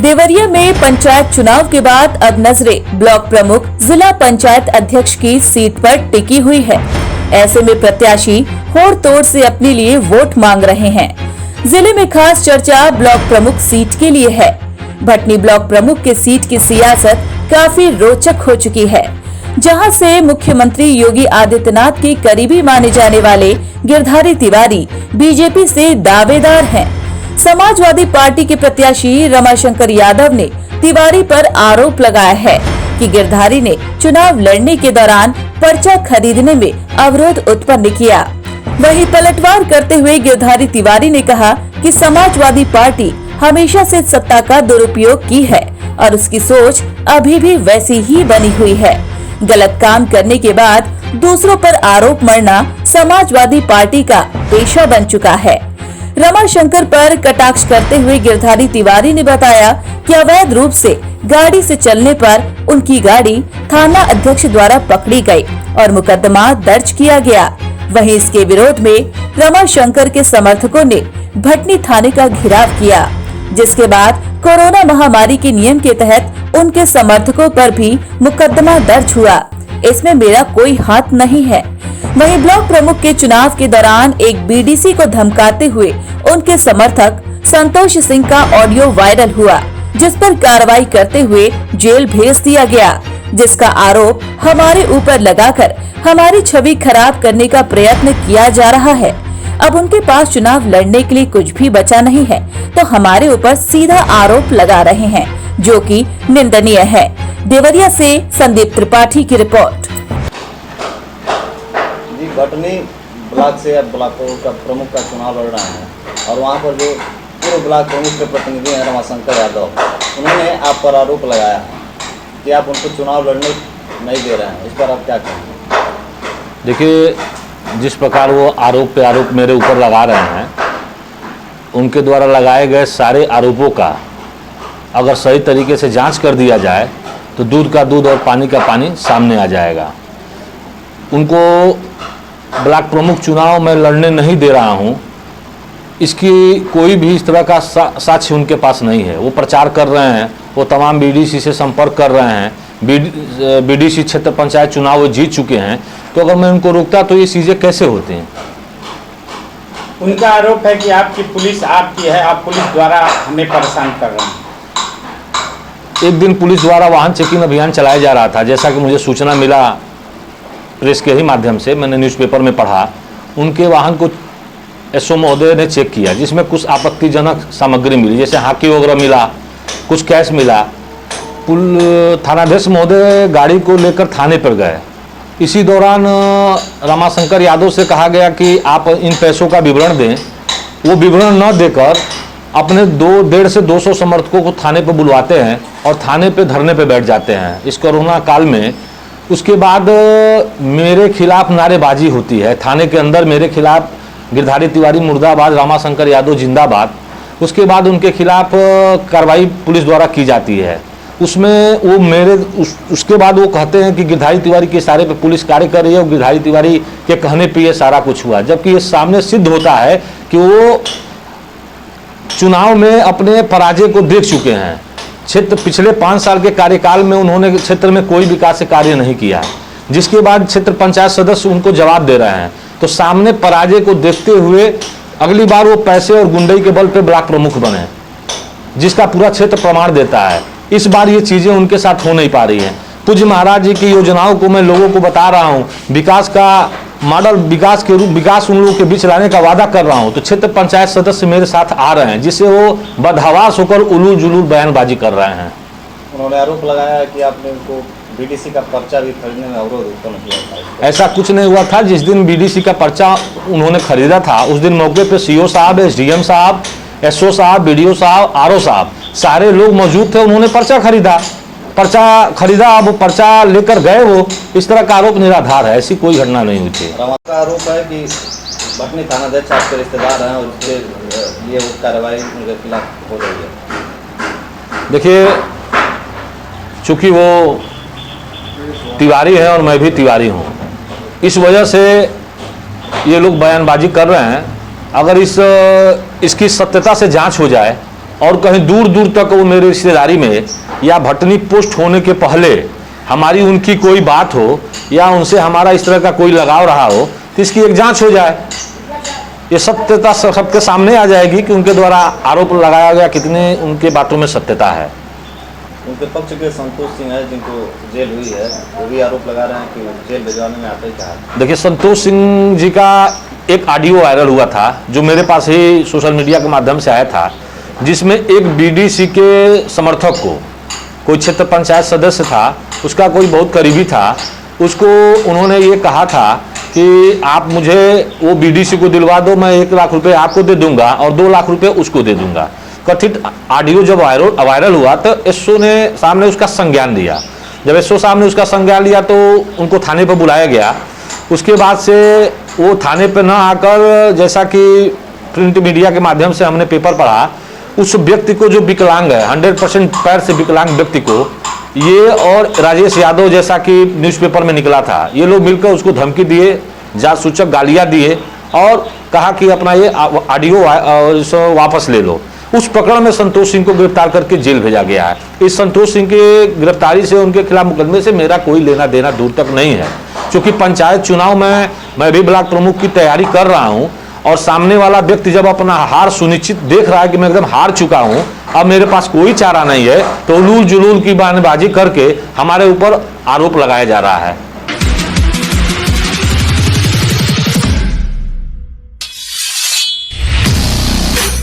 देवरिया में पंचायत चुनाव के बाद अब नजरें ब्लॉक प्रमुख जिला पंचायत अध्यक्ष की सीट पर टिकी हुई है। ऐसे में प्रत्याशी होड़ तोड़ से अपने लिए वोट मांग रहे हैं। जिले में खास चर्चा ब्लॉक प्रमुख सीट के लिए है। भटनी ब्लॉक प्रमुख के सीट की सियासत काफी रोचक हो चुकी है, जहां से मुख्यमंत्री योगी आदित्यनाथ के करीबी माने जाने वाले गिरधारी तिवारी बीजेपी से दावेदार हैं। समाजवादी पार्टी के प्रत्याशी रमाशंकर यादव ने तिवारी पर आरोप लगाया है कि गिरधारी ने चुनाव लड़ने के दौरान पर्चा खरीदने में अवरोध उत्पन्न किया। वहीं पलटवार करते हुए गिरधारी तिवारी ने कहा कि समाजवादी पार्टी हमेशा से सत्ता का दुरुपयोग की है और उसकी सोच अभी भी वैसी ही बनी हुई है। गलत काम करने के बाद दूसरों पर आरोप मढ़ना समाजवादी पार्टी का पेशा बन चुका है। रमाशंकर पर कटाक्ष करते हुए गिरधारी तिवारी ने बताया कि अवैध रूप से गाड़ी से चलने पर उनकी गाड़ी थाना अध्यक्ष द्वारा पकड़ी गई और मुकदमा दर्ज किया गया। वहीं इसके विरोध में रमाशंकर के समर्थकों ने भटनी थाने का घेराव किया, जिसके बाद कोरोना महामारी के नियम के तहत उनके समर्थकों पर भी मुकदमा दर्ज हुआ। इसमें मेरा कोई हाथ नहीं है। वहीं ब्लॉक प्रमुख के चुनाव के दौरान एक बीडीसी को धमकाते हुए उनके समर्थक संतोष सिंह का ऑडियो वायरल हुआ, जिस पर कार्रवाई करते हुए जेल भेज दिया गया, जिसका आरोप हमारे ऊपर लगाकर हमारी छवि खराब करने का प्रयत्न किया जा रहा है। अब उनके पास चुनाव लड़ने के लिए कुछ भी बचा नहीं है, तो हमारे ऊपर सीधा आरोप लगा रहे हैं, जो कि निंदनीय है। देवरिया से संदीप त्रिपाठी की रिपोर्ट। भटनी ब्लॉक से अब ब्लॉक का प्रमुख का चुनाव लड़ रहे हैं और वहाँ पर जो पूर्व ब्लॉक प्रमुख के प्रतिनिधि हैं रमाशंकर यादव, उन्होंने आप पर आरोप लगाया है कि आप उनको चुनाव लड़ने नहीं दे रहे हैं। इस पर आप क्या कहेंगे? देखिए, जिस प्रकार वो आरोप पे आरोप मेरे ऊपर लगा रहे हैं, उनके द्वारा लगाए गए सारे आरोपों का अगर सही तरीके से जाँच कर दिया जाए तो दूध का दूध और पानी का पानी सामने आ जाएगा। उनको ब्लॉक प्रमुख चुनाव में लड़ने नहीं दे रहा हूं, इसकी कोई भी इस तरह का साक्ष्य उनके पास नहीं है। वो प्रचार कर रहे हैं, वो तमाम बीडीसी से संपर्क कर रहे हैं। बीडीसी क्षेत्र पंचायत चुनाव वो जीत चुके हैं, तो अगर मैं उनको रोकता तो ये चीज़ें कैसे होती हैं? उनका आरोप है कि आपकी पुलिस आपकी है, आप पुलिस द्वारा हमें परेशान कर रहे हैं। एक दिन पुलिस द्वारा वाहन चेकिंग अभियान चलाया जा रहा था, जैसा कि मुझे सूचना मिला प्रेस के ही माध्यम से, मैंने न्यूज़पेपर में पढ़ा। उनके वाहन को एसओ महोदय ने चेक किया, जिसमें कुछ आपत्तिजनक सामग्री मिली, जैसे हाकी वगैरह मिला, कुछ कैश मिला। थानाध्यक्ष महोदय गाड़ी को लेकर थाने पर गए। इसी दौरान रमाशंकर यादव से कहा गया कि आप इन पैसों का विवरण दें। वो विवरण न देकर अपने 150 से 200 समर्थकों को थाने पर बुलवाते हैं और थाने पर धरने पर बैठ जाते हैं इस कोरोना काल में। उसके बाद मेरे खिलाफ नारेबाजी होती है थाने के अंदर, मेरे खिलाफ गिरधारी तिवारी मुर्दाबाद, रमाशंकर यादव जिंदाबाद। उसके बाद उनके खिलाफ कार्रवाई पुलिस द्वारा की जाती है। उसमें वो उसके बाद वो कहते हैं कि गिरधारी तिवारी के इशारे पे पुलिस कार्य कर रही है और गिरधारी तिवारी के कहने पे ये सारा कुछ हुआ, जबकि ये सामने सिद्ध होता है कि वो चुनाव में अपने पराजय को देख चुके हैं। क्षेत्र पिछले 5 साल के कार्यकाल में उन्होंने क्षेत्र में कोई विकास कार्य नहीं किया, जिसके बाद क्षेत्र पंचायत सदस्य उनको जवाब दे रहे हैं। तो सामने पराजय को देखते हुए अगली बार वो पैसे और गुंडई के बल पे ब्लॉक प्रमुख बने, जिसका पूरा क्षेत्र प्रमाण देता है। इस बार ये चीजें उनके साथ हो नहीं पा रही हैं। पूज्य महाराज जी की योजनाओं को मैं लोगों को बता रहा हूँ, विकास का मॉडल, विकास उन लोगों के बीच लाने का वादा कर रहा हूं, तो क्षेत्र पंचायत सदस्य मेरे साथ आ रहे हैं, जिससे वो बदहवास होकर उलूल जुलूल बयानबाजी कर रहे हैं। उन्होंने आरोप लगाया है कि आपने उनको बीडीसी का पर्चा भी खरीदने में अवरोध उत्पन्न किया था। ऐसा कुछ नहीं हुआ था। जिस दिन बीडीसी का पर्चा उन्होंने खरीदा था, उस दिन मौके पर सीओ साहब, एसडीएम साहब, एसओ साहब, बीडीओ साहब, आरओ साहब, सारे लोग मौजूद थे। उन्होंने पर्चा खरीदा, अब पर्चा लेकर गए। वो इस तरह का आरोप निराधार है, ऐसी कोई घटना नहीं हुई थी। का आरोप है कि भटनी थानाध्यक्ष आपके रिश्तेदार हैं और उसके लिए वो कार्रवाई उनके खिलाफ हो रही है। देखिए, चूंकि वो तिवारी है और मैं भी तिवारी हूँ, इस वजह से ये लोग बयानबाजी कर रहे हैं। अगर इसकी सत्यता से जांच हो जाए और कहीं दूर दूर तक वो मेरे रिश्तेदारी में या भटनी पोस्ट होने के पहले हमारी उनकी कोई बात हो या उनसे हमारा इस तरह का कोई लगाव रहा हो तो इसकी एक जांच हो जाए। ये सत्यता सबके सामने आ जाएगी कि उनके द्वारा आरोप लगाया गया कितने उनके बातों में सत्यता है। उनके पक्ष के संतोष सिंह है जिनको जेल हुई है, वो भी आरोप लगा रहे हैं कि जेल भिजवाने में आता ही कहा। देखिए, संतोष सिंह जी का एक ऑडियो वायरल हुआ था जो मेरे पास ही सोशल मीडिया के माध्यम से आया था, जिसमें एक बीडीसी के समर्थक को, कोई क्षेत्र पंचायत सदस्य था, उसका कोई बहुत करीबी था, उसको उन्होंने ये कहा था कि आप मुझे वो बीडीसी को दिलवा दो, मैं 1 लाख रुपए आपको दे दूंगा और 2 लाख रुपए उसको दे दूंगा। कथित ऑडियो जब वायरल हुआ तो एसओ ने सामने उसका संज्ञान लिया। जब एसओ सामने उसका संज्ञान लिया तो उनको थाने पर बुलाया गया। उसके बाद से वो थाने पर न आकर, जैसा कि प्रिंट मीडिया के माध्यम से हमने पेपर पढ़ा, उस व्यक्ति को जो विकलांग है, 100% पैर से विकलांग व्यक्ति को, ये और राजेश यादव जैसा कि न्यूज़पेपर में निकला था, ये लोग मिलकर उसको धमकी दिए, जांच सूचक गालियां दिए और कहा कि अपना ये ऑडियो वापस ले लो। उस प्रकरण में संतोष सिंह को गिरफ्तार करके जेल भेजा गया है। इस संतोष सिंह की गिरफ्तारी से, उनके खिलाफ मुकदमे से मेरा कोई लेना देना दूर तक नहीं है, क्योंकि पंचायत चुनाव में मैं भी ब्लॉक प्रमुख की तैयारी कर रहा हूं और सामने वाला व्यक्ति जब अपना हार सुनिश्चित देख रहा है कि मैं एकदम हार चुका हूं, अब मेरे पास कोई चारा नहीं है, तो उलूल जुलूल की बयानबाजी करके हमारे ऊपर आरोप लगाया जा रहा है।